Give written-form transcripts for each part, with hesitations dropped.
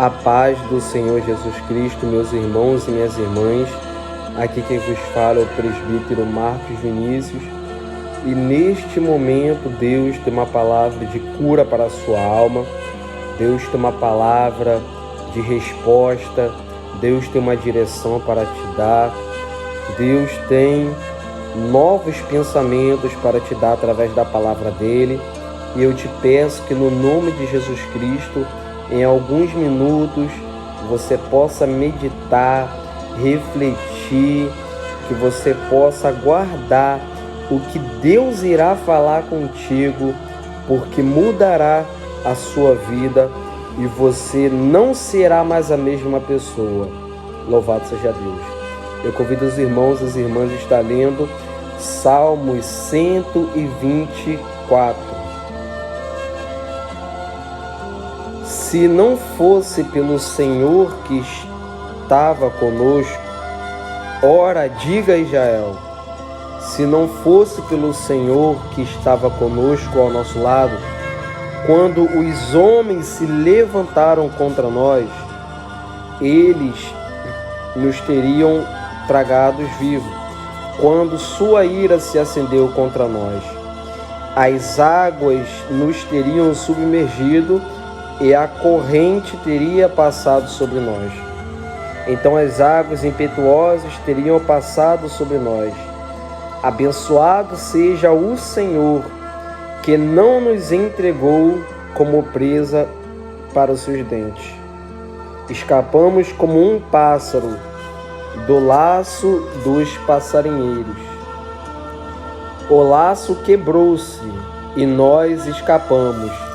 A paz do Senhor Jesus Cristo, meus irmãos e minhas irmãs. Aqui quem vos fala é o presbítero Marcos Vinícius. E neste momento Deus tem uma palavra de cura para a sua alma. Deus tem uma palavra de resposta. Deus tem uma direção para te dar. Deus tem novos pensamentos para te dar através da palavra dele. E eu te peço que no nome de Jesus Cristo, em alguns minutos, você possa meditar, refletir, que você possa guardar o que Deus irá falar contigo, porque mudará a sua vida e você não será mais a mesma pessoa. Louvado seja Deus. Eu convido os irmãos e as irmãs a estar lendo Salmos 124. Se não fosse pelo Senhor que estava conosco, ora, diga Israel, se não fosse pelo Senhor que estava conosco ao nosso lado, quando os homens se levantaram contra nós, eles nos teriam tragados vivos, quando sua ira se acendeu contra nós. As águas nos teriam submergido e a corrente teria passado sobre nós. Então as águas impetuosas teriam passado sobre nós. Abençoado seja o Senhor, que não nos entregou como presa para os seus dentes. Escapamos como um pássaro do laço dos passarinheiros. O laço quebrou-se e nós escapamos.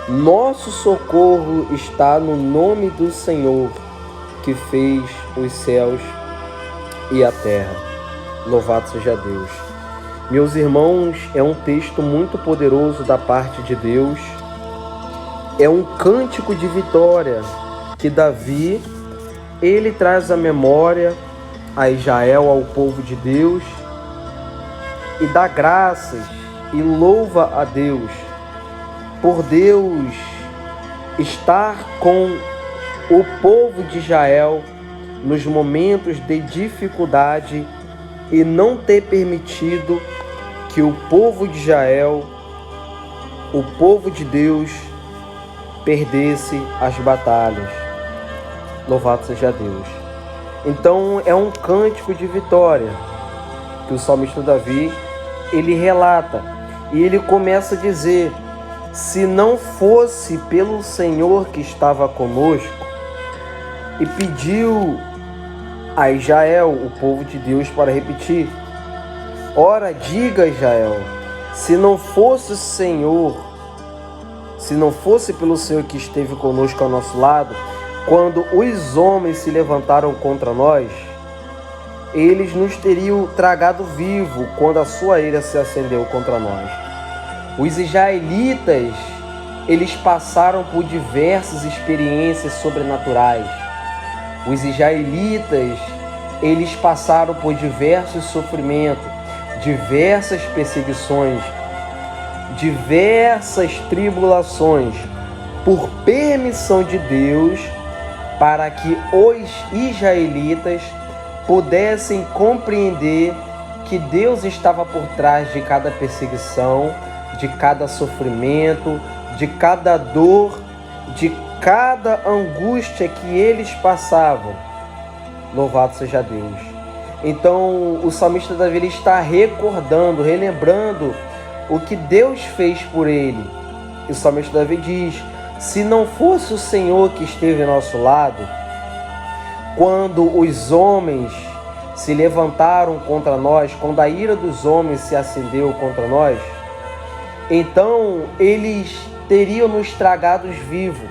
Nosso socorro está no nome do Senhor, que fez os céus e a terra. Louvado seja Deus. Meus irmãos, é um texto muito poderoso da parte de Deus. É um cântico de vitória que Davi, ele traz à memória a Israel, ao povo de Deus, e dá graças e louva a Deus por Deus estar com o povo de Israel nos momentos de dificuldade e não ter permitido que o povo de Israel, o povo de Deus, perdesse as batalhas. Louvado seja Deus. Então é um cântico de vitória que o salmista Davi, ele relata, e ele começa a dizer: se não fosse pelo Senhor que estava conosco, e pediu a Israel, o povo de Deus, para repetir: ora, diga Israel, se não fosse o Senhor, se não fosse pelo Senhor que esteve conosco ao nosso lado, quando os homens se levantaram contra nós, eles nos teriam tragado vivo quando a sua ira se acendeu contra nós. Os israelitas, eles passaram por diversas experiências sobrenaturais. Os israelitas, eles passaram por diversos sofrimentos, diversas perseguições, diversas tribulações, por permissão de Deus, para que os israelitas pudessem compreender que Deus estava por trás de cada perseguição, de cada sofrimento, de cada dor, de cada angústia que eles passavam. Louvado seja Deus. Então o salmista Davi está recordando, relembrando o que Deus fez por ele. E o salmista Davi diz: se não fosse o Senhor que esteve ao nosso lado, quando os homens se levantaram contra nós, quando a ira dos homens se acendeu contra nós, então eles teriam nos tragado vivos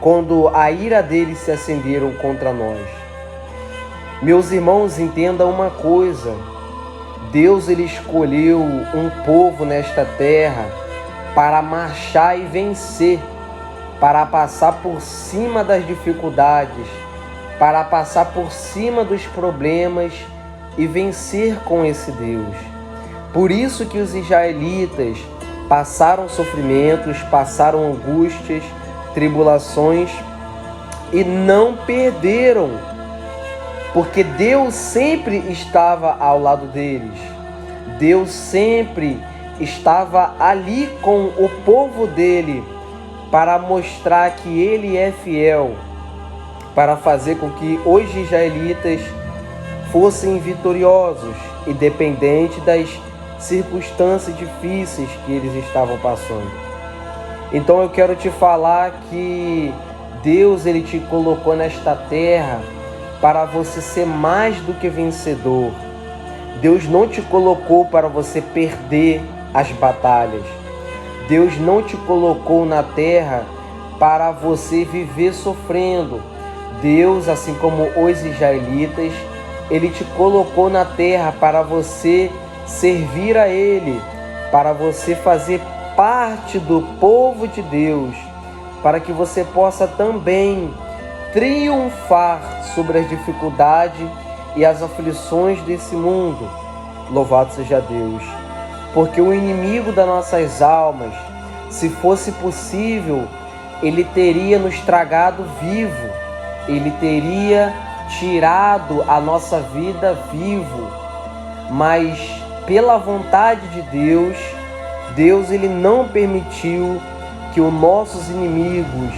quando a ira deles se acenderam contra nós. Meus irmãos, entendam uma coisa: Deus, ele escolheu um povo nesta terra para marchar e vencer, para passar por cima das dificuldades, para passar por cima dos problemas e vencer com esse Deus. Por isso que os israelitas passaram sofrimentos, passaram angústias, tribulações, e não perderam, porque Deus sempre estava ao lado deles. Deus sempre estava ali com o povo dele para mostrar que ele é fiel, para fazer com que os israelitas fossem vitoriosos, independente das circunstâncias difíceis que eles estavam passando. Então eu quero te falar que Deus ele te colocou nesta terra para você ser mais do que vencedor. Deus não te colocou para você perder as batalhas. Deus não te colocou na terra para você viver sofrendo. Deus, assim como os israelitas, ele te colocou na terra para você servir a Ele, para você fazer parte do povo de Deus, para que você possa também triunfar sobre as dificuldades e as aflições desse mundo. Louvado seja Deus, porque o inimigo das nossas almas, se fosse possível, ele teria nos tragado vivo, ele teria tirado a nossa vida vivo, mas pela vontade de Deus, Deus ele não permitiu que os nossos inimigos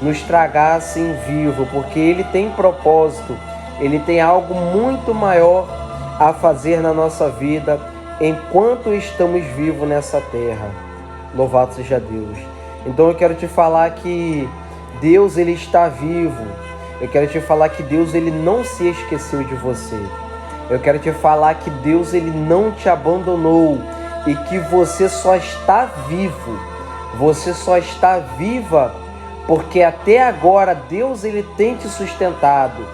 nos tragassem vivo, porque ele tem propósito, ele tem algo muito maior a fazer na nossa vida enquanto estamos vivos nessa terra. Louvado seja Deus. Então eu quero te falar que Deus ele está vivo. Eu quero te falar que Deus ele não se esqueceu de você. Eu quero te falar que Deus ele não te abandonou e que você só está vivo. Você só está viva porque até agora Deus ele tem te sustentado.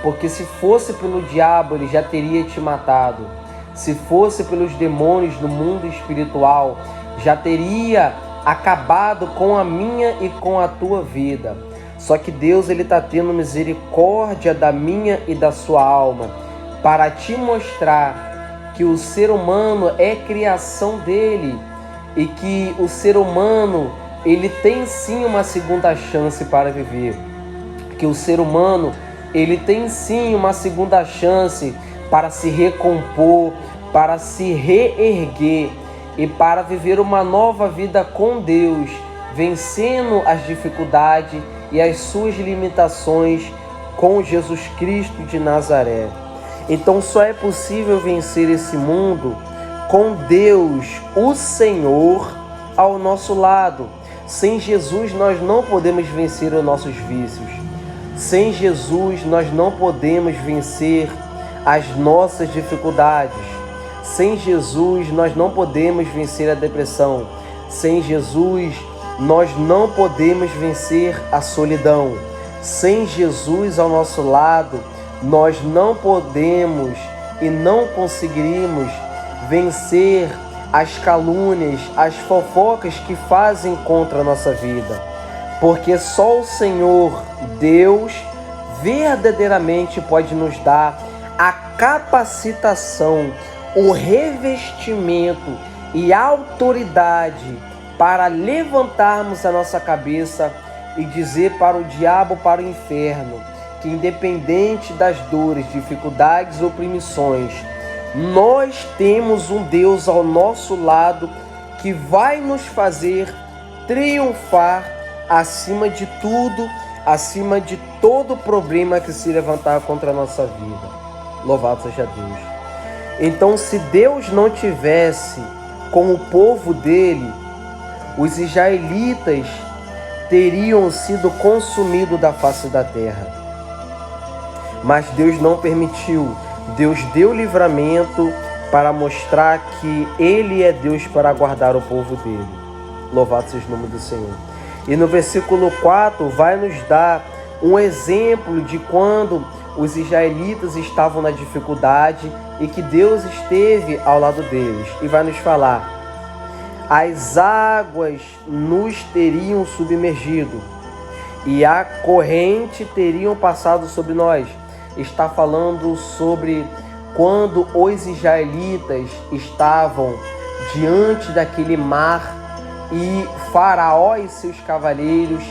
Porque se fosse pelo diabo, ele já teria te matado. Se fosse pelos demônios do mundo espiritual, já teria acabado com a minha e com a tua vida. Só que Deus ele está tendo misericórdia da minha e da sua alma para te mostrar que o ser humano é criação dele e que o ser humano ele tem sim uma segunda chance para viver. Que o ser humano ele tem sim uma segunda chance para se recompor, para se reerguer e para viver uma nova vida com Deus, vencendo as dificuldades e as suas limitações com Jesus Cristo de Nazaré. Então só é possível vencer esse mundo com Deus, o Senhor, ao nosso lado. Sem Jesus nós não podemos vencer os nossos vícios. Sem Jesus nós não podemos vencer as nossas dificuldades. Sem Jesus nós não podemos vencer a depressão. Sem Jesus nós não podemos vencer a solidão. Sem Jesus ao nosso lado, nós não podemos e não conseguiríamos vencer as calúnias, as fofocas que fazem contra a nossa vida. Porque só o Senhor, Deus, verdadeiramente pode nos dar a capacitação, o revestimento e a autoridade para levantarmos a nossa cabeça e dizer para o diabo, para o inferno, que independente das dores, dificuldades, opressões, nós temos um Deus ao nosso lado que vai nos fazer triunfar acima de tudo, acima de todo problema que se levantar contra a nossa vida. Louvado seja Deus. Então, se Deus não tivesse com o povo dele, os israelitas teriam sido consumidos da face da terra. Mas Deus não permitiu. Deus deu livramento para mostrar que Ele é Deus para guardar o povo dele. Louvado seja o nome do Senhor. E no versículo 4 vai nos dar um exemplo de quando os israelitas estavam na dificuldade e que Deus esteve ao lado deles. E vai nos falar: as águas nos teriam submergido e a corrente teriam passado sobre nós. Está falando sobre quando os israelitas estavam diante daquele mar e Faraó e seus cavaleiros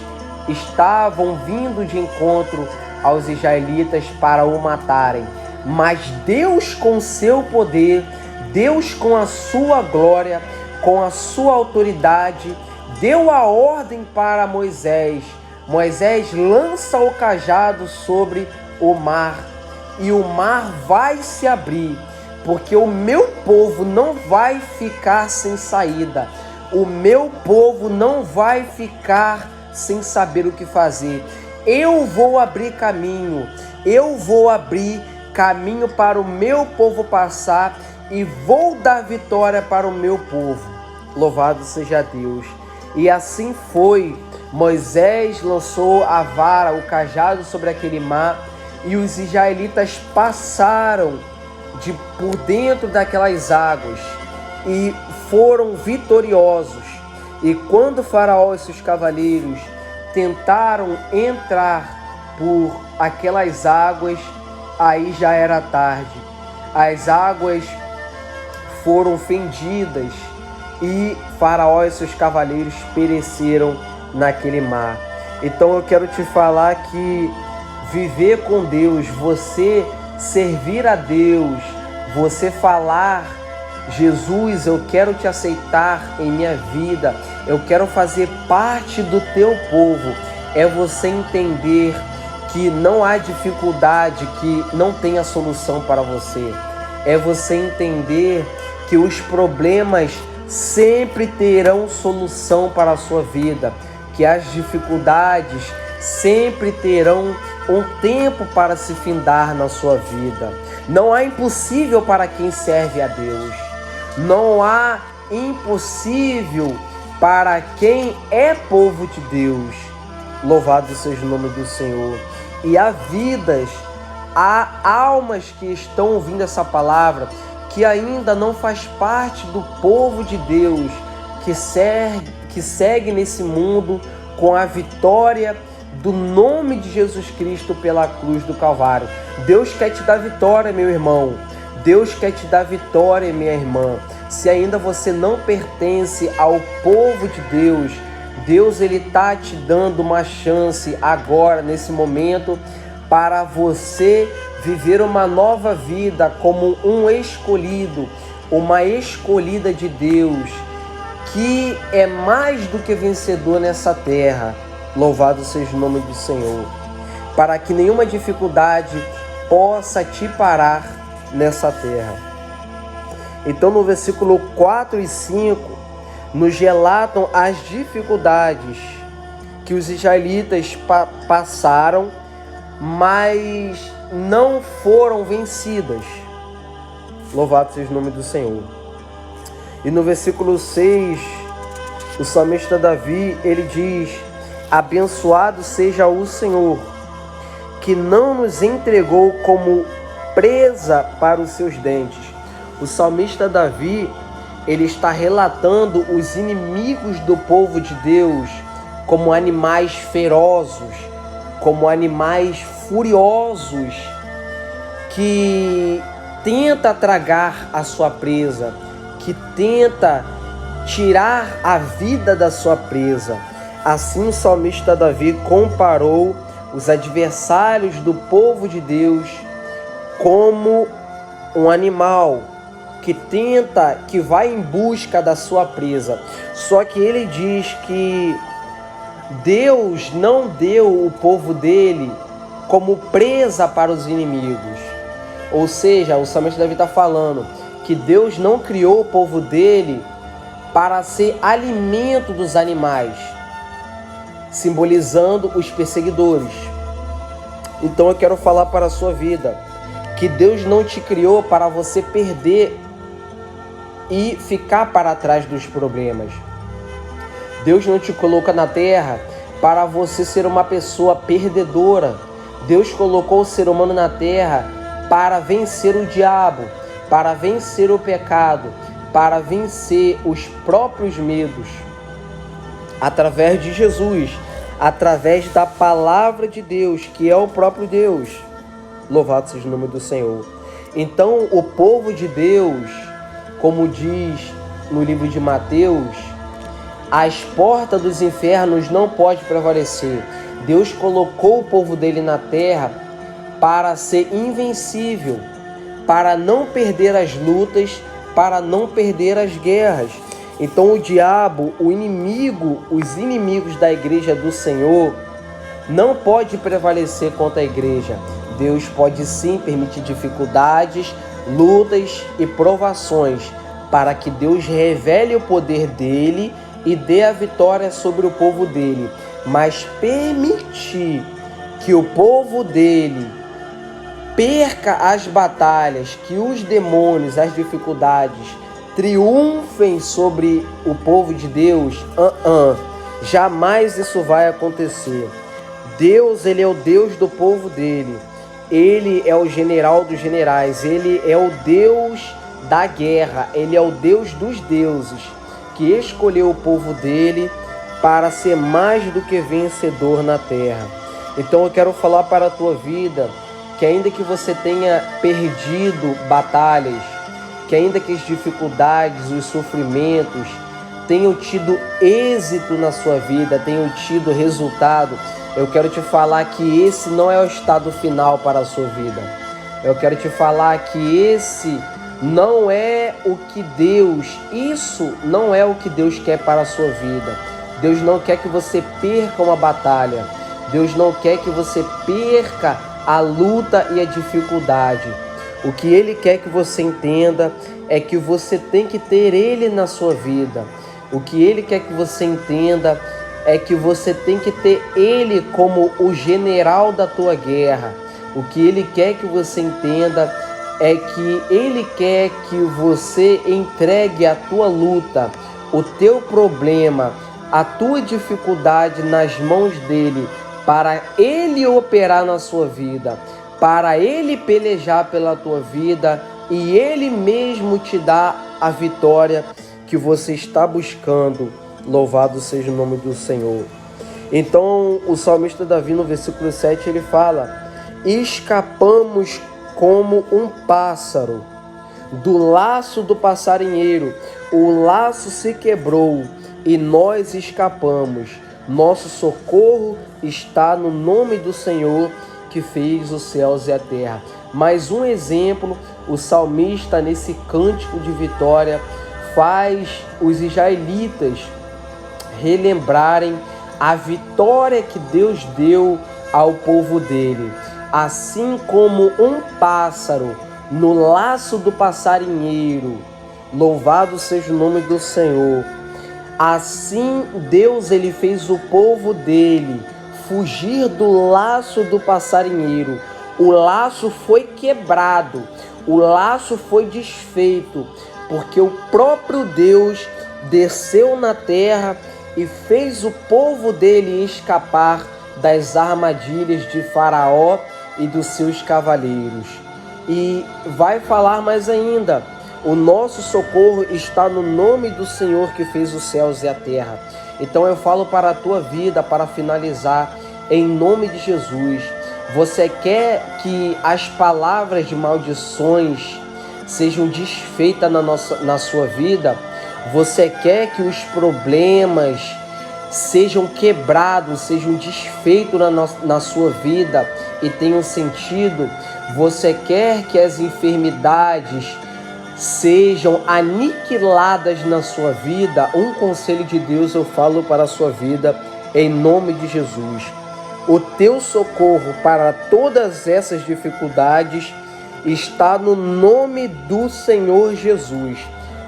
estavam vindo de encontro aos israelitas para o matarem. Mas Deus, com seu poder, Deus, com a sua glória, com a sua autoridade, deu a ordem para Moisés. Moisés lança o cajado sobre o mar e o mar vai se abrir, porque o meu povo não vai ficar sem saída. O meu povo não vai ficar sem saber o que fazer. Eu vou abrir caminho. Eu vou abrir caminho para o meu povo passar e vou dar vitória para o meu povo. Louvado seja Deus. E assim foi. Moisés lançou a vara, o cajado sobre aquele mar e os israelitas passaram por dentro daquelas águas e foram vitoriosos. E quando Faraó e seus cavaleiros tentaram entrar por aquelas águas, aí já era tarde. As águas foram fendidas e Faraó e seus cavaleiros pereceram naquele mar. Então eu quero te falar que viver com Deus, você servir a Deus, você falar: Jesus, eu quero te aceitar em minha vida, eu quero fazer parte do teu povo, é você entender que não há dificuldade que não tenha solução para você. É você entender que os problemas sempre terão solução para a sua vida, que as dificuldades sempre terão um tempo para se findar na sua vida. Não há impossível para quem serve a Deus. Não há impossível para quem é povo de Deus. Louvado seja o nome do Senhor. E há vidas, há almas que estão ouvindo essa palavra, que ainda não faz parte do povo de Deus, que segue nesse mundo com a vitória do nome de Jesus Cristo pela cruz do Calvário. Deus quer te dar vitória, meu irmão. Deus quer te dar vitória, minha irmã. Se ainda você não pertence ao povo de Deus, Deus ele está te dando uma chance agora, nesse momento, para você viver uma nova vida como um escolhido, uma escolhida de Deus, que é mais do que vencedor nessa terra. Louvado seja o nome do Senhor. Para que nenhuma dificuldade possa te parar nessa terra. Então no versículo 4 e 5, nos relatam as dificuldades que os israelitas passaram, mas não foram vencidas. Louvado seja o nome do Senhor. E no versículo 6, o salmista Davi, ele diz: abençoado seja o Senhor, que não nos entregou como presa para os seus dentes. O salmista Davi, ele está relatando os inimigos do povo de Deus como animais ferozes, como animais furiosos, que tenta tragar a sua presa, que tenta tirar a vida da sua presa. Assim o salmista Davi comparou os adversários do povo de Deus como um animal que vai em busca da sua presa. Só que ele diz que Deus não deu o povo dele como presa para os inimigos. Ou seja, o salmista Davi está falando que Deus não criou o povo dele para ser alimento dos animais, simbolizando os perseguidores. Então eu quero falar para a sua vida que Deus não te criou para você perder e ficar para trás dos problemas. Deus não te coloca na terra para você ser uma pessoa perdedora. Deus colocou o ser humano na terra para vencer o diabo, para vencer o pecado, para vencer os próprios medos. Através de Jesus, através da palavra de Deus, que é o próprio Deus. Louvado seja o nome do Senhor. Então, o povo de Deus, como diz no livro de Mateus, as portas dos infernos não podem prevalecer. Deus colocou o povo dele na terra para ser invencível, para não perder as lutas, para não perder as guerras. Então o diabo, o inimigo, os inimigos da igreja do Senhor, não pode prevalecer contra a igreja. Deus pode sim permitir dificuldades, lutas e provações, para que Deus revele o poder dele e dê a vitória sobre o povo dele. Mas permitir que o povo dele perca as batalhas, que os demônios, as dificuldades triunfem sobre o povo de Deus, jamais isso vai acontecer. Deus, ele é o Deus do povo dele. Ele é o general dos generais. Ele é o Deus da guerra. Ele é o Deus dos deuses, que escolheu o povo dele para ser mais do que vencedor na terra. Então eu quero falar para a tua vida que ainda que você tenha perdido batalhas, que ainda que as dificuldades, os sofrimentos tenham tido êxito na sua vida, tenham tido resultado, eu quero te falar que esse não é o estado final para a sua vida. Eu quero te falar que esse não é o que isso não é o que Deus quer para a sua vida. Deus não quer que você perca uma batalha. Deus não quer que você perca a luta e a dificuldade. O que Ele quer que você entenda é que você tem que ter Ele na sua vida. O que Ele quer que você entenda é que você tem que ter Ele como o general da tua guerra. O que Ele quer que você entenda é que Ele quer que você entregue a tua luta, o teu problema, a tua dificuldade nas mãos dEle, para Ele operar na sua vida, para Ele pelejar pela tua vida e Ele mesmo te dar a vitória que você está buscando. Louvado seja o nome do Senhor. Então o salmista Davi, no versículo 7, ele fala: escapamos como um pássaro do laço do passarinheiro. O laço se quebrou e nós escapamos. Nosso socorro está no nome do Senhor, que fez os céus e a terra. Mais um exemplo, o salmista, nesse cântico de vitória, faz os israelitas relembrarem a vitória que Deus deu ao povo dele. Assim como um pássaro no laço do passarinheiro, louvado seja o nome do Senhor, assim Deus, ele fez o povo dele fugir do laço do passarinheiro. O laço foi quebrado, o laço foi desfeito, porque o próprio Deus desceu na terra e fez o povo dele escapar das armadilhas de Faraó e dos seus cavaleiros. E vai falar mais ainda: o nosso socorro está no nome do Senhor, que fez os céus e a terra. Então eu falo para a tua vida, para finalizar, em nome de Jesus. Você quer que as palavras de maldições sejam desfeitas na sua vida? Você quer que os problemas sejam quebrados, sejam desfeitos na sua vida e tenham sentido? Você quer que as enfermidades sejam aniquiladas na sua vida? Um conselho de Deus eu falo para a sua vida, em nome de Jesus. O teu socorro para todas essas dificuldades está no nome do Senhor Jesus,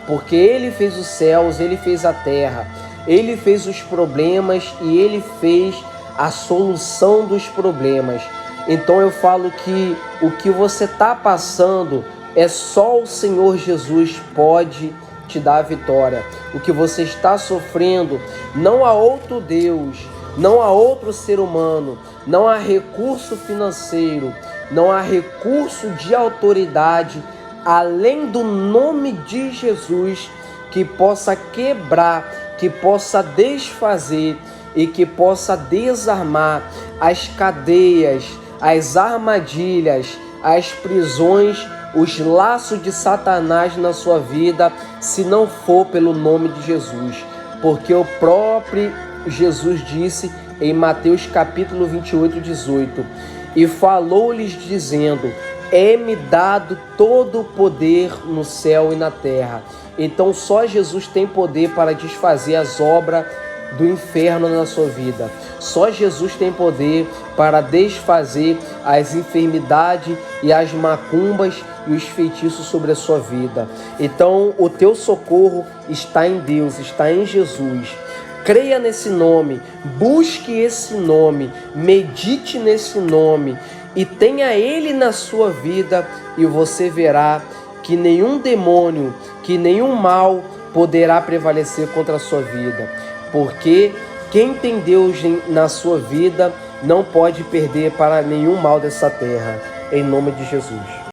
porque Ele fez os céus, Ele fez a terra, Ele fez os problemas e Ele fez a solução dos problemas. Então eu falo que o que você está passando é só o Senhor Jesus pode te dar a vitória. O que você está sofrendo, não há outro Deus, não há outro ser humano, não há recurso financeiro, não há recurso de autoridade, além do nome de Jesus, que possa quebrar, que possa desfazer e que possa desarmar as cadeias, as armadilhas, as prisões, os laços de Satanás na sua vida, se não for pelo nome de Jesus. Porque o próprio Jesus disse em Mateus capítulo 28, 18. E falou-lhes dizendo: é-me dado todo o poder no céu e na terra. Então só Jesus tem poder para desfazer as obras do inferno na sua vida. Só Jesus tem poder para desfazer as enfermidades e as macumbas e os feitiços sobre a sua vida. Então o teu socorro está em Deus, está em Jesus. Creia nesse nome, busque esse nome, medite nesse nome e tenha Ele na sua vida, e você verá que nenhum demônio, que nenhum mal poderá prevalecer contra a sua vida, porque quem tem Deus na sua vida não pode perder para nenhum mal dessa terra, em nome de Jesus.